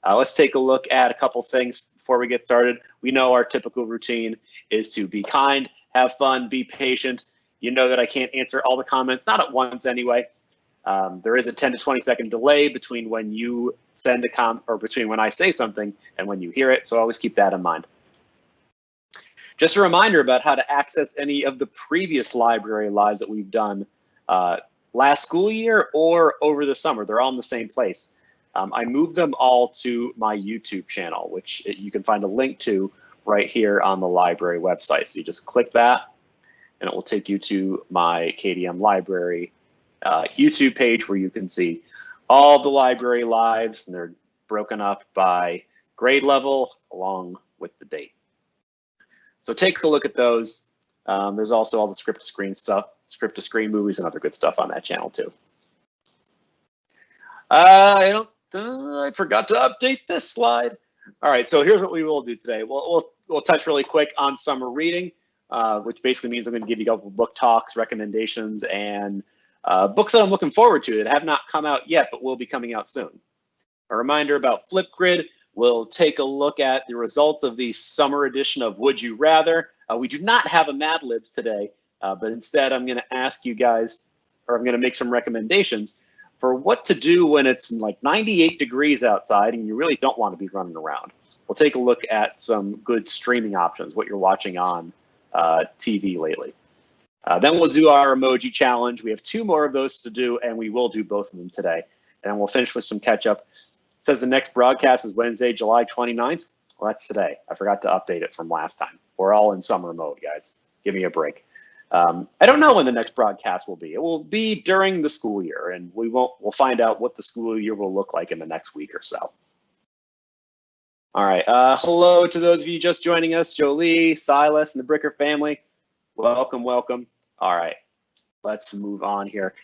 Let's take a look at a couple things before we get started. We know our typical routine is to be kind, have fun, be patient. You know that I can't answer all the comments, not at once anyway. There is a 10 to 20 second delay between when you send a comment or between when I say something and when you hear it, so always keep that in mind. Just a reminder about how to access any of the previous library lives that we've done last school year or over the summer. They're all in the same place. I moved them all to my YouTube channel, which you can find a link to right here on the library website. So you just click that and it will take you to my KDM library YouTube page where you can see all the library lives, and they're broken up by grade level along with the date. So take a look at those. There's also all the script to screen stuff, script to screen movies and other good stuff on that channel too. I forgot to update this slide. All right, so here's what we will do today. We'll touch really quick on summer reading, which basically means I'm going to give you a couple book talks, recommendations, and books that I'm looking forward to that have not come out yet, but will be coming out soon. A reminder about Flipgrid. We'll take a look at the results of the summer edition of Would You Rather. We do not have a Mad Libs today, but instead I'm going to ask you guys, or I'm going to make some recommendations for what to do when it's like 98 degrees outside and you really don't want to be running around. We'll take a look at some good streaming options, what you're watching on TV lately. Then we'll do our emoji challenge. We have 2 more of those to do, and we will do both of them today. And we'll finish with some catch up. It says the next broadcast is Wednesday, July 29th. Well, that's today. I forgot to update it from last time. We're all in summer mode, guys. Give me a break. I don't know when the next broadcast will be. It will be during the school year, and we'll find out what the school year will look like in the next week or so. All right. Hello to those of you just joining us, Jolie, Silas, and the Bricker family. Welcome, welcome. All right, let's move on here.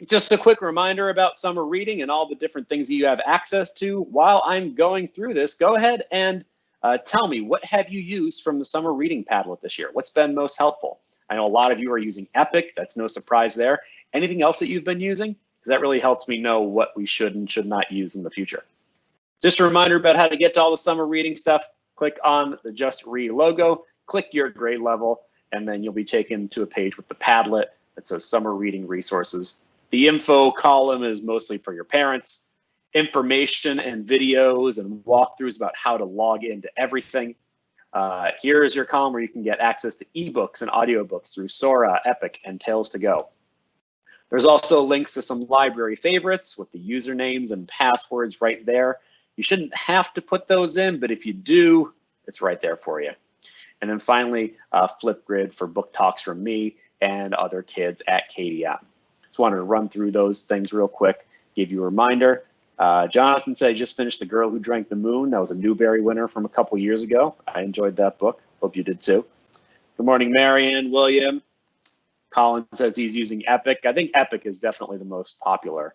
Just a quick reminder about summer reading and all the different things that you have access to. While I'm going through this, go ahead and tell me, what have you used from the summer reading Padlet this year? What's been most helpful? I know a lot of you are using Epic. That's no surprise there. Anything else that you've been using? Because that really helps me know what we should and should not use in the future. Just a reminder about how to get to all the summer reading stuff. Click on the Just Read logo, click your grade level, and then you'll be taken to a page with the Padlet that says Summer Reading Resources. The info column is mostly for your parents. Information and videos and walkthroughs about how to log into everything. Here is your column where you can get access to ebooks and audiobooks through Sora, Epic, and Tales to Go. There's also links to some library favorites with the usernames and passwords right there. You shouldn't have to put those in, but if you do, it's right there for you. And then finally, Flipgrid for book talks from me and other kids at KDM. Just wanted to run through those things real quick, give you a reminder. Jonathan said he just finished The Girl Who Drank the Moon. That was a Newbery winner from a couple years ago. I enjoyed that book. Hope you did too. Good morning, Marion, William. Colin says he's using Epic. I think Epic is definitely the most popular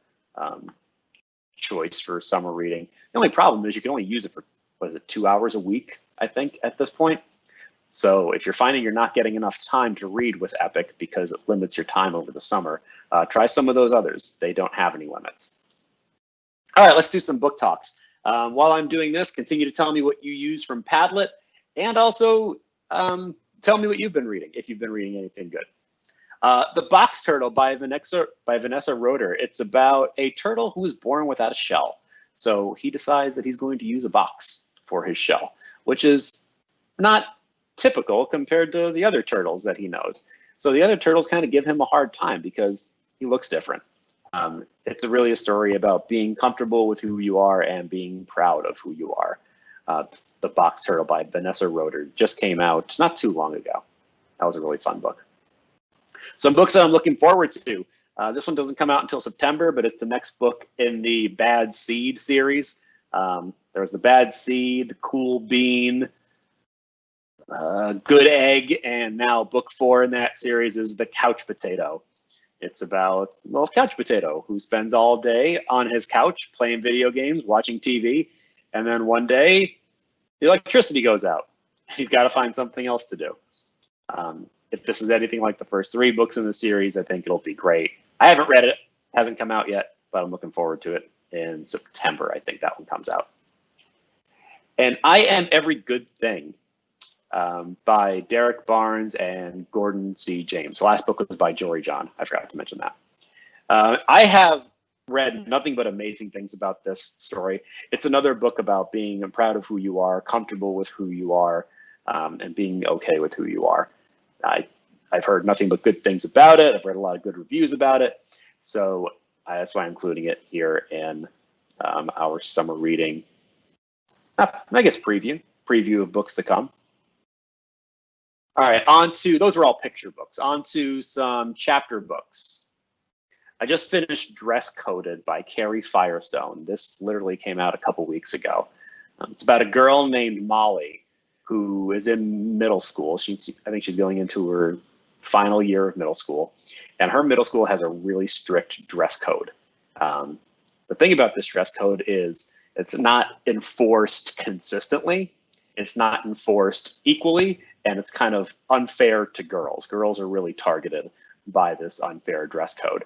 choice for summer reading. The only problem is you can only use it for, what is it, 2 hours a week, I think, at this point. So if you're finding you're not getting enough time to read with Epic because it limits your time over the summer, try some of those others. They don't have any limits. All right, let's do some book talks. While I'm doing this, continue to tell me what you use from Padlet, and also tell me what you've been reading, if you've been reading anything good. The Box Turtle by Vanessa Roeder. It's about a turtle who was born without a shell. So he decides that he's going to use a box for his shell, which is not typical compared to the other turtles that he knows. So the other turtles kind of give him a hard time because he looks different. It's really a story about being comfortable with who you are and being proud of who you are. The Box Turtle by Vanessa Roeder just came out not too long ago. That was a really fun book. Some books that I'm looking forward to. This one doesn't come out until September, but it's the next book in the Bad Seed series. There's the Bad Seed, the Cool Bean, Good Egg, and now book 4 in that series is The Couch Potato. It's about, well, Couch Potato, who spends all day on his couch playing video games, watching TV, and then one day the electricity goes out. He's got to find something else to do. If this is anything like the first 3 books in the series, I think it'll be great. I haven't read it, hasn't come out yet, but I'm looking forward to it. in September. I think that one comes out. And I Am Every Good Thing by Derek Barnes and Gordon C. James. The last book was by Jory John. I forgot to mention that. I have read nothing but amazing things about this story. It's another book about being proud of who you are, comfortable with who you are, and being okay with who you are. I've heard nothing but good things about it. I've read a lot of good reviews about it. So that's why I'm including it here in our summer reading, I guess preview of books to come. All right, those were all picture books. On to some chapter books. I just finished Dress Coded by Carrie Firestone. This literally came out a couple weeks ago. It's about a girl named Molly who is in middle school. I think she's going into her final year of middle school, and her middle school has a really strict dress code. The thing about this dress code is it's not enforced consistently, it's not enforced equally, and it's kind of unfair to girls. Girls are really targeted by this unfair dress code.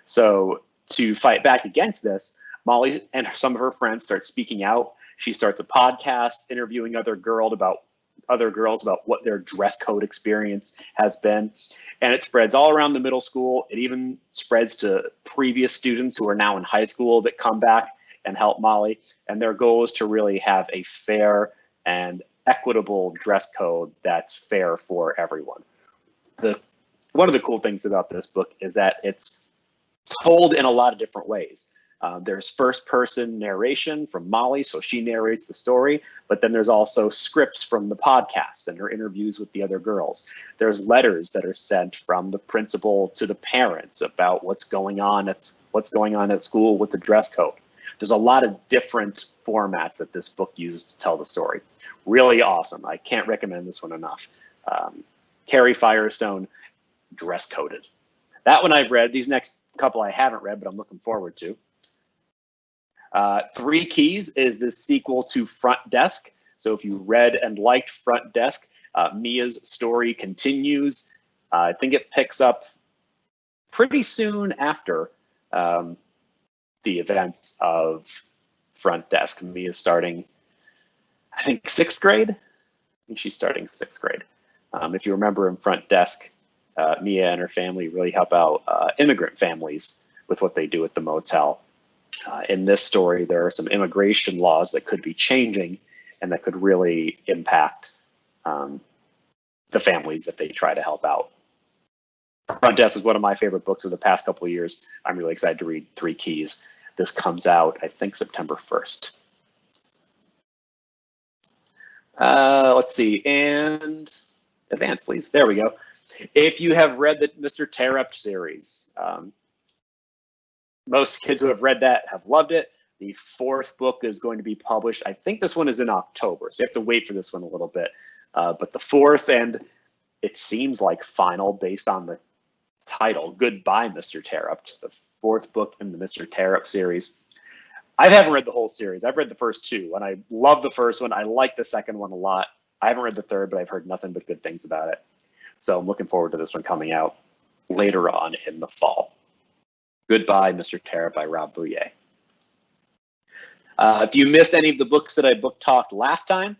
So to fight back against this, Molly and some of her friends start speaking out. She starts a podcast interviewing other girls about what their dress code experience has been. And it spreads all around the middle school. It even spreads to previous students who are now in high school that come back and help Molly. And their goal is to really have a fair and equitable dress code that's fair for everyone. One of the cool things about this book is that it's told in a lot of different ways. There's first-person narration from Molly, so she narrates the story, but then there's also scripts from the podcasts and her interviews with the other girls. There's letters that are sent from the principal to the parents about what's going on at school with the dress code. There's a lot of different formats that this book uses to tell the story. Really awesome. I can't recommend this one enough. Carrie Firestone, Dress Coded. That one I've read. These next couple I haven't read, but I'm looking forward to. Three Keys is the sequel to Front Desk. So if you read and liked Front Desk, Mia's story continues. I think it picks up pretty soon after the events of Front Desk. Mia's starting, I think, 6th grade. I think she's starting 6th grade. If you remember in Front Desk, Mia and her family really help out immigrant families with what they do at the motel. In this story, there are some immigration laws that could be changing and that could really impact the families that they try to help out. Front Desk is one of my favorite books of the past couple of years. I'm really excited to read Three Keys. This comes out, I think, September 1st. Let's see, and advance, please. There we go. If you have read the Mr. Terupt series, most kids who have read that have loved it. The 4th book is going to be published. I think this one is in October, so you have to wait for this one a little bit. But the 4th, and it seems like final based on the title, Goodbye, Mr. Terupt, the 4th book in the Mr. Terupt series. I haven't read the whole series. I've read the first 2, and I love the first one. I like the second one a lot. I haven't read the 3rd, but I've heard nothing but good things about it. So I'm looking forward to this one coming out later on in the fall. Goodbye, Mr. Terupt by Rob Bouyer. If you missed any of the books that I book talked last time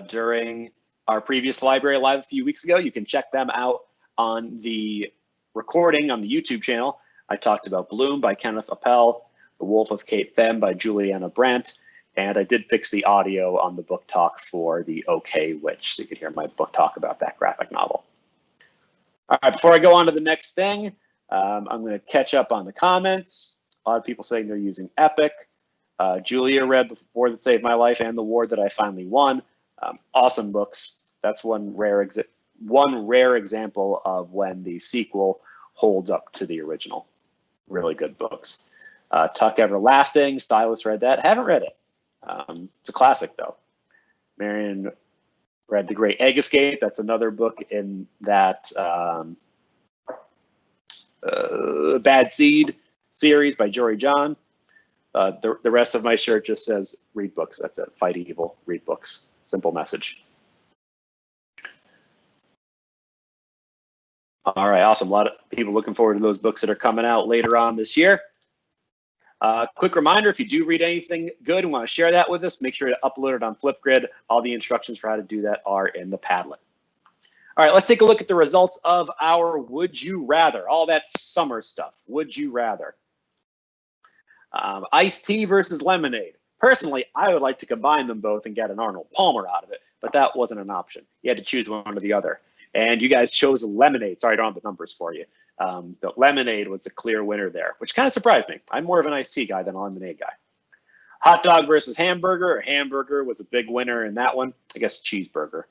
during our previous library live a few weeks ago, you can check them out on the recording on the YouTube channel. I talked about Bloom by Kenneth Appel, The Wolf of Cape Femme by Juliana Brandt, and I did fix the audio on the book talk for the OK Witch, so you could hear my book talk about that graphic novel. All right, before I go on to the next thing, I'm going to catch up on the comments. A lot of people saying they're using Epic. Julia read The War That Saved My Life and The War That I Finally Won. Awesome books. That's one rare example of when the sequel holds up to the original. Really good books. Tuck Everlasting, Silas read that. Haven't read it. It's a classic, though. Marion read The Great Egg Escape. That's another book in that Bad Seed series by Jory John. The rest of my shirt just says read books. That's it. Fight evil, read books. Simple message. All right, awesome. A lot of people looking forward to those books that are coming out later on this year. Quick reminder, if you do read anything good and want to share that with us, make sure to upload it on Flipgrid. All the instructions for how to do that are in the Padlet. All right, let's take a look at the results of our Would You Rather, all that summer stuff. Would you rather? Iced tea versus lemonade. Personally, I would like to combine them both and get an Arnold Palmer out of it, but that wasn't an option. You had to choose one or the other. And you guys chose lemonade. Sorry, I don't have the numbers for you. But lemonade was the clear winner there, which kind of surprised me. I'm more of an iced tea guy than a lemonade guy. Hot dog versus hamburger. Hamburger was a big winner in that one. I guess cheeseburger,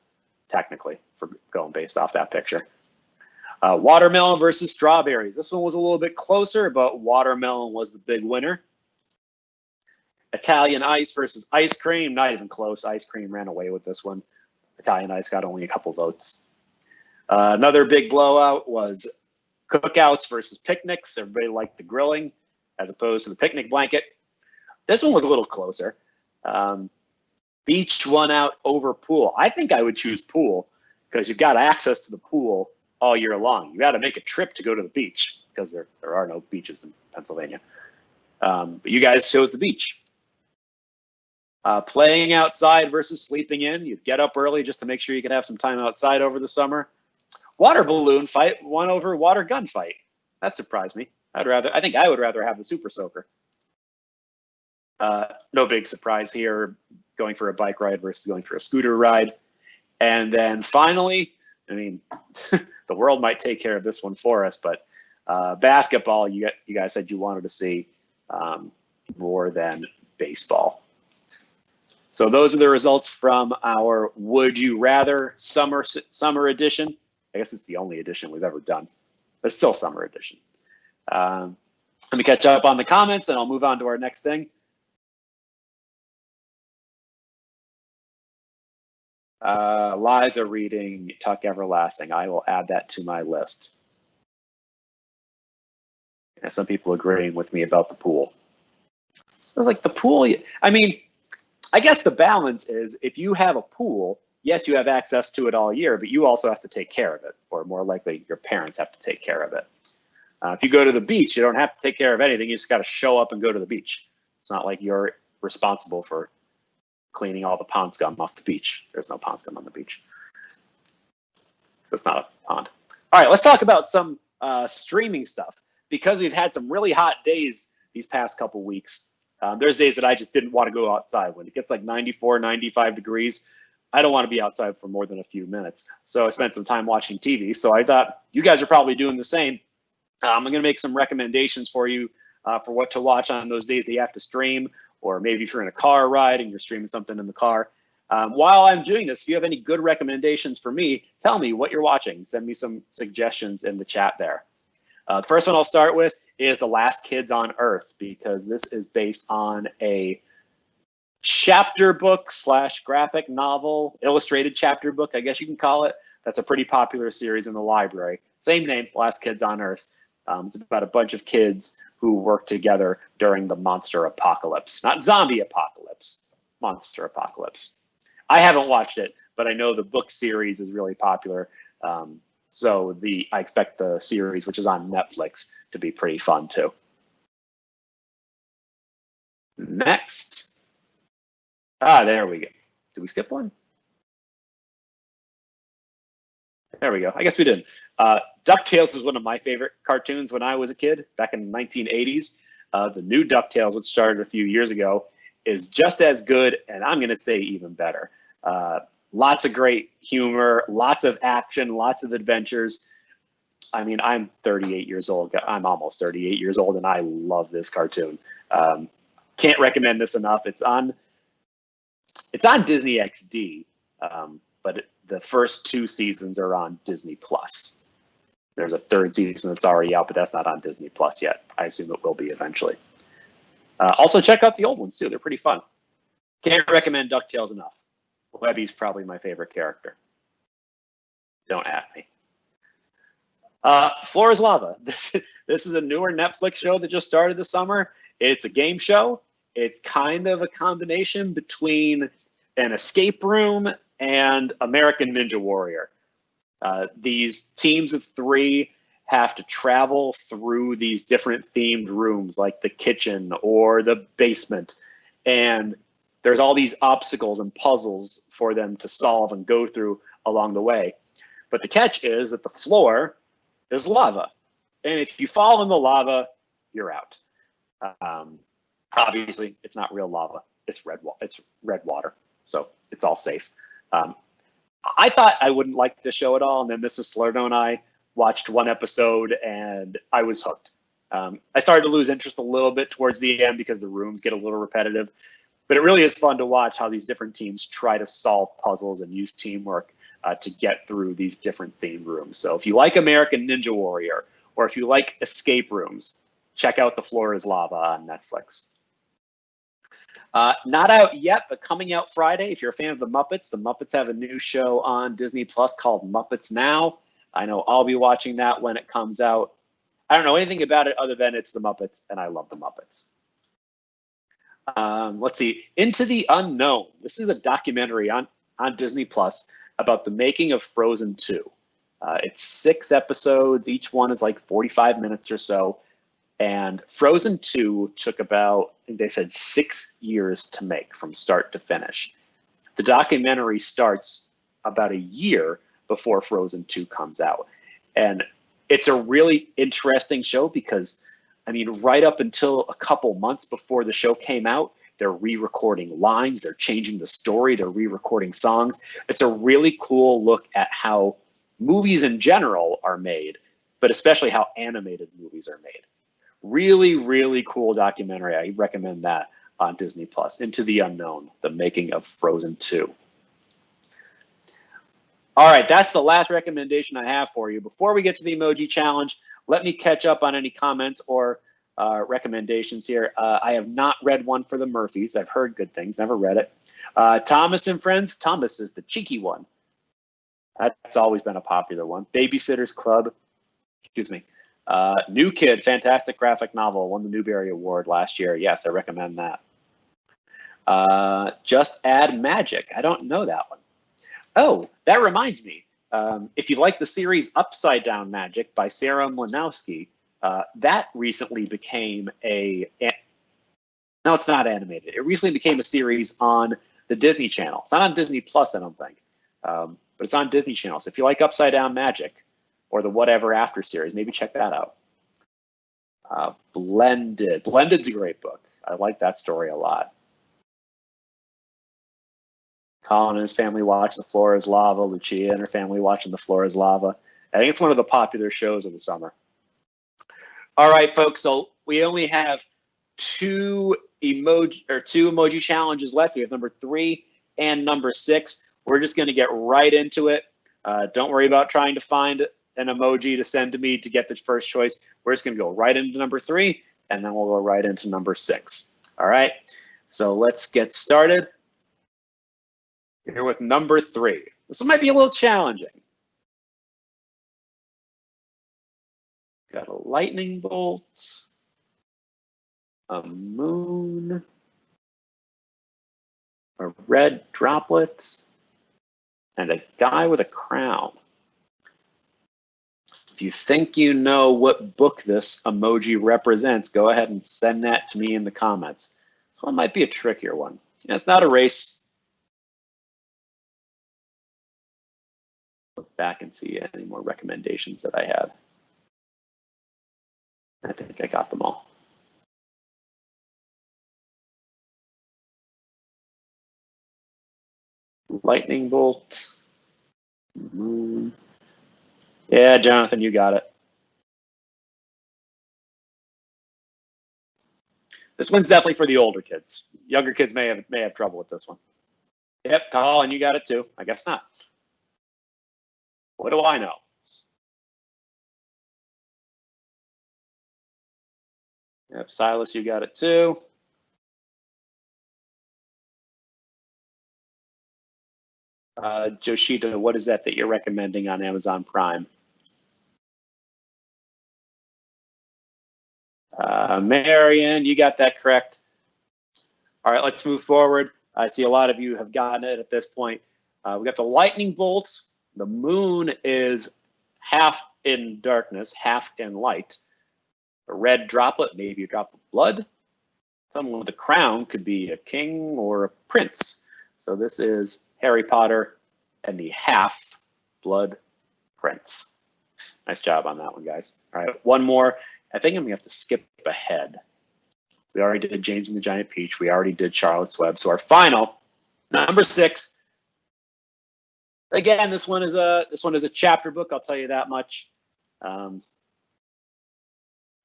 technically, for going based off that picture. Watermelon versus strawberries. This one was a little bit closer, but watermelon was the big winner. Italian ice versus ice cream. Not even close. Ice cream ran away with this one. Italian ice got only a couple votes. Another big blowout was cookouts versus picnics. Everybody liked the grilling as opposed to the picnic blanket. This one was a little closer. Beach won out over pool. I think I would choose pool because you've got access to the pool all year long. You got to make a trip to go to the beach because there are no beaches in Pennsylvania. But you guys chose the beach. Playing outside versus sleeping in. You'd get up early just to make sure you could have some time outside over the summer. Water balloon fight won over water gun fight. That surprised me. I think I would rather have the Super Soaker. No big surprise here. Going for a bike ride versus going for a scooter ride. And then finally, I mean, the world might take care of this one for us, but basketball, you guys said you wanted to see more than baseball. So those are the results from our Would You Rather summer edition. I guess it's the only edition we've ever done, but it's still summer edition. Let me catch up on the comments, and I'll move on to our next thing. Liza reading Tuck Everlasting. I will add that to my list. And some people agreeing with me about the pool. I was like, the pool, I mean, I guess the balance is if you have a pool, yes, you have access to it all year, but you also have to take care of it, or more likely your parents have to take care of it. If you go to the beach, you don't have to take care of anything. You just got to show up and go to the beach. It's not like you're responsible for cleaning all the pond scum off the beach. There's no pond scum on the beach. It's not a pond. All right, let's talk about some streaming stuff. Because we've had some really hot days these past couple weeks, there's days that I just didn't want to go outside. When it gets like 94, 95 degrees, I don't want to be outside for more than a few minutes. So I spent some time watching TV. So I thought you guys are probably doing the same. I'm going to make some recommendations for you for what to watch on those days that you have to stream, or maybe if you're in a car ride and you're streaming something in the car. While I'm doing this, if you have any good recommendations for me, tell me what you're watching. Send me some suggestions in the chat there. The first one I'll start with is The Last Kids on Earth, because this is based on a chapter book / graphic novel, illustrated chapter book, I guess you can call it. That's a pretty popular series in the library. Same name, Last Kids on Earth. It's about a bunch of kids who work together during the monster apocalypse. Not zombie apocalypse, monster apocalypse. I haven't watched it, but I know the book series is really popular. So I expect the series, which is on Netflix, to be pretty fun too. Next. There we go. Did we skip one? There we go. I guess we didn't. DuckTales was one of my favorite cartoons when I was a kid, back in the 1980s. The new DuckTales, which started a few years ago, is just as good, and I'm going to say even better. Lots of great humor, lots of action, lots of adventures. I mean, I'm 38 years old. I'm almost 38 years old, and I love this cartoon. Can't recommend this enough. It's on Disney XD, but the first 2 seasons are on Disney Plus. There's a 3rd season that's already out, but that's not on Disney Plus yet. I assume it will be eventually. Also, check out the old ones too. They're pretty fun. Can't recommend DuckTales enough. Webby's probably my favorite character. Don't at me. Floor is Lava. This is a newer Netflix show that just started this summer. It's a game show. It's kind of a combination between an escape room and American Ninja Warrior. These teams of 3 have to travel through these different themed rooms, like the kitchen or the basement. And there's all these obstacles and puzzles for them to solve and go through along the way. But the catch is that the floor is lava. And if you fall in the lava, you're out. Obviously, it's not real lava. It's red water. So it's all safe. I thought I wouldn't like the show at all. And then Mrs. Salerno and I watched one episode and I was hooked. I started to lose interest a little bit towards the end because the rooms get a little repetitive. But it really is fun to watch how these different teams try to solve puzzles and use teamwork to get through these different themed rooms. So if you like American Ninja Warrior, or if you like escape rooms, check out The Floor is Lava on Netflix. Not out yet, but coming out Friday. If you're a fan of the Muppets have a new show on Disney Plus called Muppets Now. I know I'll be watching that when it comes out. I don't know anything about it other than it's the Muppets, and I love the Muppets. Let's see, Into the Unknown. This is a documentary on Disney Plus about the making of Frozen 2. It's 6 episodes. Each one is like 45 minutes or so. And Frozen 2 took about, I think they said, 6 years to make from start to finish. The documentary starts about a year before Frozen 2 comes out. And it's a really interesting show because, I mean, right up until a couple months before the show came out, they're re-recording lines, they're changing the story, they're re-recording songs. It's a really cool look at how movies in general are made, but especially how animated movies are made. Really, really cool documentary. I recommend that on Disney Plus. Into the Unknown, the making of Frozen 2. All right, that's the last recommendation I have for you. Before we get to the emoji challenge, let me catch up on any comments or recommendations here. I have not read one for the Murphys. I've heard good things, never read it. Thomas and Friends. Thomas is the cheeky one. That's always been a popular one. Babysitter's Club. Excuse me. New Kid, fantastic graphic novel, won the Newbery Award last year. Yes, I recommend that. Just Add Magic. I don't know that one. Oh, that reminds me. If you like the series Upside Down Magic by Sarah Mlynowski, that recently became no, it's not animated. It recently became a series on the Disney Channel. It's not on Disney Plus, I don't think, but it's on Disney Channel. So if you like Upside Down Magic or the Whatever After series, maybe check that out. Blended. Blended's a great book. I like that story a lot. Colin and his family watch The Floor is Lava. Lucia and her family watching The Floor is Lava. I think it's one of the popular shows of the summer. All right, folks. So we only have two emoji challenges left. We have number 3 and number 6. We're just going to get right into it. Don't worry about trying to find an emoji to send to me to get the first choice. We're just going to go right into number 3, and then we'll go right into number 6. All right. So let's get started. Here with number 3. This one might be a little challenging. Got a lightning bolt, a moon, a red droplet, and a guy with a crown. If you think you know what book this emoji represents, go ahead and send that to me in the comments. This one might be a trickier one. It's not a race. Look back and see any more recommendations that I had. I think I got them all. Lightning bolt, moon. Yeah, Jonathan, you got it. This one's definitely for the older kids. Younger kids may have trouble with this one. Yep, Colin, you got it too. I guess not. What do I know? Yep, Silas, you got it too. Joshita, what is that you're recommending on Amazon Prime? Marion, you got that correct. All right, let's move forward. I see a lot of you have gotten it at this point. We got the lightning bolt. The moon is half in darkness, half in light. A red droplet, maybe a drop of blood. Someone with a crown could be a king or a prince. So this is Harry Potter and the Half-Blood Prince. Nice job on that one, guys. All right, one more. I think I'm gonna have to skip ahead. We already did James and the Giant Peach. We already did Charlotte's Web. So our final, number 6. Again, this one is a chapter book. I'll tell you that much. 4th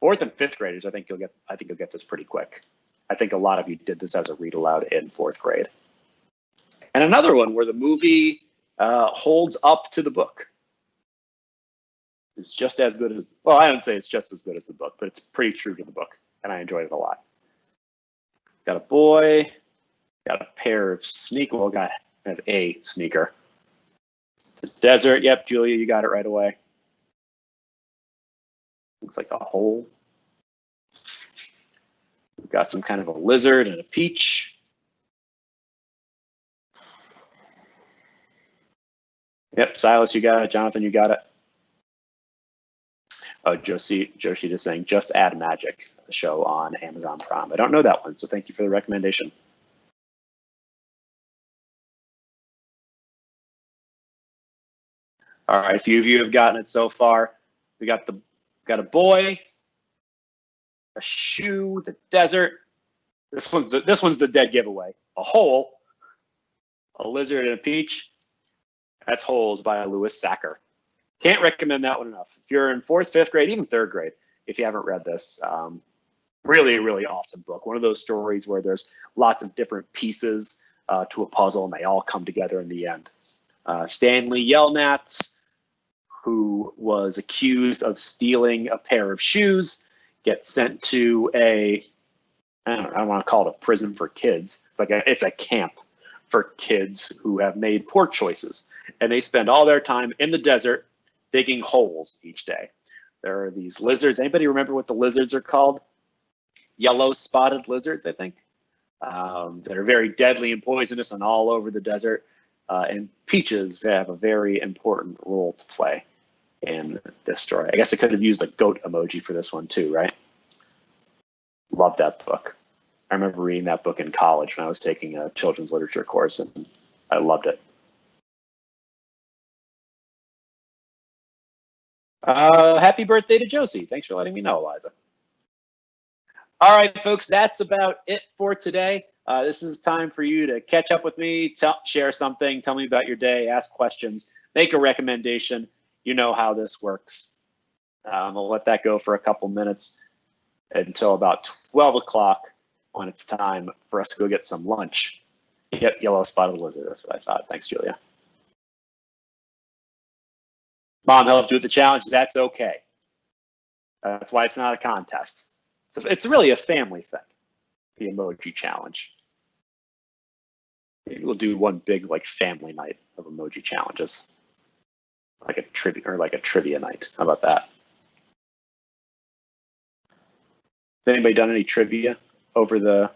and 5th graders, I think you'll get this pretty quick. I think a lot of you did this as a read aloud in 4th grade. And another one where the movie holds up to the book. It's just as good as, well, I don't say it's just as good as the book, but it's pretty true to the book, and I enjoyed it a lot. Got a boy, got a pair of sneakers, well, got a sneaker. The desert, yep, Julia, you got it right away. Looks like a hole. We've got some kind of a lizard and a peach. Yep, Silas, you got it. Jonathan, you got it. Oh, Joshi just saying, Just Add Magic, the show on Amazon Prime. I don't know that one, so thank you for the recommendation. All right, a few of you have gotten it so far. We got a boy, a shoe, the desert. This one's the dead giveaway. A hole, a lizard, and a peach. That's Holes by Louis SACHAR. Can't recommend that one enough. If you're in 4th, 5th grade, even 3rd grade, if you haven't read this, really, really awesome book. One of those stories where there's lots of different pieces to a puzzle and they all come together in the end. Stanley Yelnats, who was accused of stealing a pair of shoes, gets sent to I don't want to call it a prison for kids. It's a camp for kids who have made poor choices. And they spend all their time in the desert digging holes each day. There are these lizards. Anybody remember what the lizards are called? Yellow spotted lizards, I think, that are very deadly and poisonous and all over the desert. And peaches have a very important role to play in this story. I guess I could have used a goat emoji for this one too, right? Love that book. I remember reading that book in college when I was taking a children's literature course, and I loved it. Happy birthday to Josie. Thanks for letting me know, Eliza. All right, folks, that's about it for today. This is time for you to catch up with me, share something, tell me about your day, ask questions, make a recommendation. You know how this works. I'll let that go for a couple minutes until about 12 o'clock when it's time for us to go get some lunch. Yep, yellow spotted lizard. That's what I thought. Thanks, Julia. Mom helped you with the challenge. That's okay. That's why it's not a contest. So it's really a family thing, the emoji challenge. Maybe we'll do one big family night of emoji challenges, like a trivia night. How about that? Has anybody done any trivia over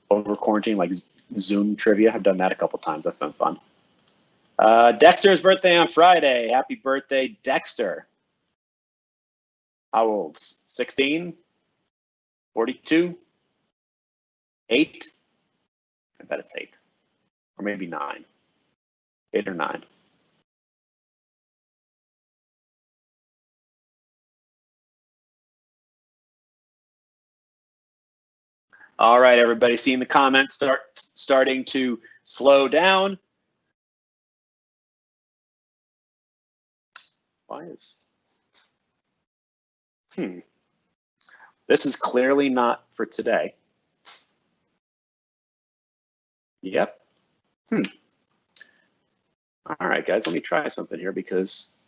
quarantine, like Zoom trivia? I've done that a couple times. That's been fun. Dexter's birthday on Friday. Happy birthday, Dexter. How old? 16? 42? 8? I bet it's 8. Or maybe 9. 8 or 9. All right, everybody, seeing the comments starting to slow down. Why is... This is clearly not for today. Yep. All right, guys, let me try something here because,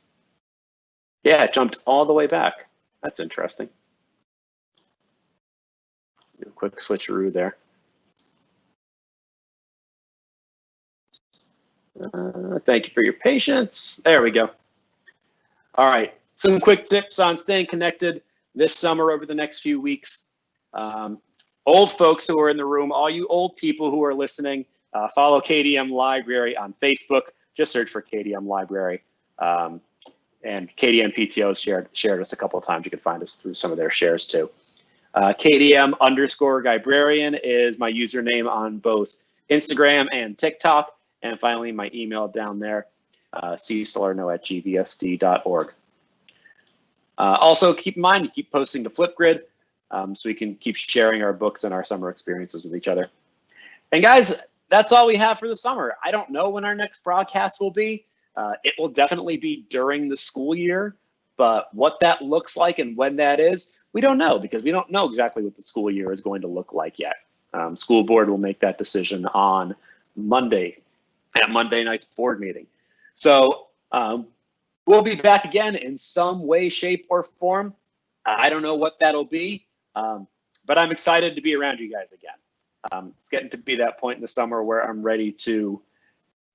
yeah, it jumped all the way back. That's interesting. Do a quick switcheroo there. Thank you for your patience. There we go. All right, some quick tips on staying connected this summer over the next few weeks. Old folks who are in the room, all you old people who are listening, follow KDM Library on Facebook. Just search for KDM Library. And And KDM PTO has shared us a couple of times. You can find us through some of their shares too. KDM_Librarian is my username on both Instagram and TikTok. And finally, my email down there, csalerno@gbsd.org. Also, keep in mind, keep posting to Flipgrid so we can keep sharing our books and our summer experiences with each other. And guys, that's all we have for the summer. I don't know when our next broadcast will be. It will definitely be during the school year, but what that looks like and when that is, we don't know because we don't know exactly what the school year is going to look like yet. School board will make that decision on Monday at Monday night's board meeting. So we'll be back again in some way, shape, or form. I don't know what that'll be, but I'm excited to be around you guys again. It's getting to be that point in the summer where I'm ready to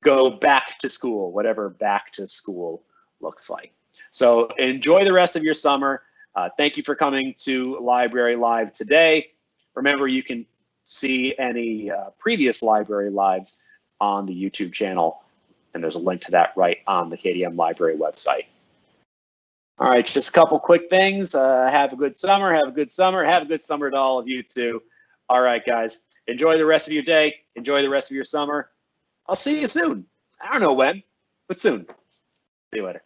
go back to school, whatever back to school looks like. So enjoy the rest of your summer. Thank you for coming to Library Live today. Remember, you can see any previous Library Lives on the YouTube channel, and there's a link to that right on the KDM Library website. All right, just a couple quick things. Have a good summer, have a good summer, have a good summer to all of you too. All right, guys, enjoy the rest of your day, enjoy the rest of your summer. I'll see you soon. I don't know when, but soon. See you later.